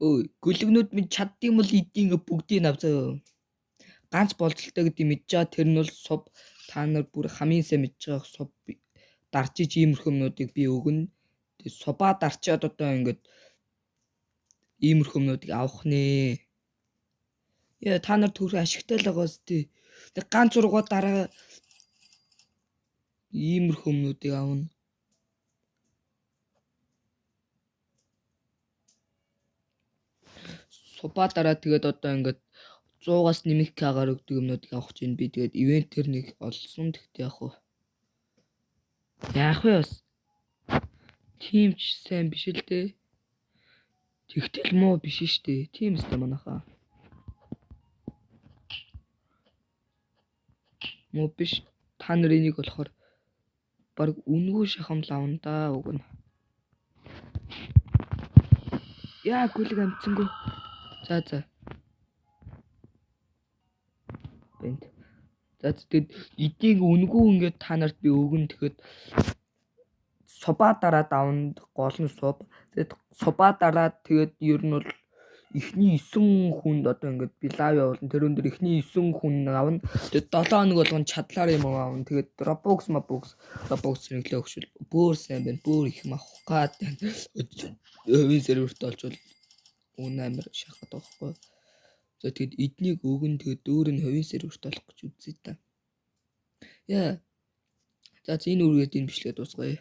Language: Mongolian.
Өө гүлгнүүд минь чаддсан бол эдийн бүгдийг авзаа. Ганц болцолтой гэдэг мэдж байгаа тэр нь бол суб та нар бүр хамгийн сайн мэдж байгаа суб дарчиж иймэрхүү юмнуудыг би өгнө. Тэгээ субаа дарчаад одоо ингээд иймэрхүү юмнуудыг авах нэ. Яа та нар түр ашигтай л байгааз тий. Тэг ганц ургаа дараа иймэрхүү юмнуудыг авна. Субаа дараа тэгээд одоо ингээд 100-аас нэмэх кагаар өгдөг юмнуудыг авах чинь би тэгээд ивентээр нэг олсон тэгтээ яах вэ? Яах вэ бас? Тим ч сайн биш л дээ. Тэгтэл муу биш штэ. Тим өстэй манайхаа. Муу биш. Та нар энийг болохоор баг үнгүй шахамл авна да уг нь. Яа гүлэг амцсангүй. За. Бэнт. За тэгээд эдийг үнгүй ингээд та нарт би өгнө тэгэхэд субаа дараад авна гол нь суб. Тэгээд субаа дараад тэгээд ер нь бол эхний 9 хүнд одоо ингээд би лайв явуулна. Тэр өндөр эхний 9 хүн авна. Тэгээд 7 хоног болгон чадлаар юм авна. Тэгээд Roblox хэрэглээ өгчвөл бүр сайн байна. Бүр их мавах гад. Өвийн серверт олжвол үнэ амир шахаад байхгүй. За тэгэд эднийг өгөн тэгээд өөр нь хувийн серверт олох гэж үзье та. Яа. За энэ үргээд энэ бичлэгээ дуусгая.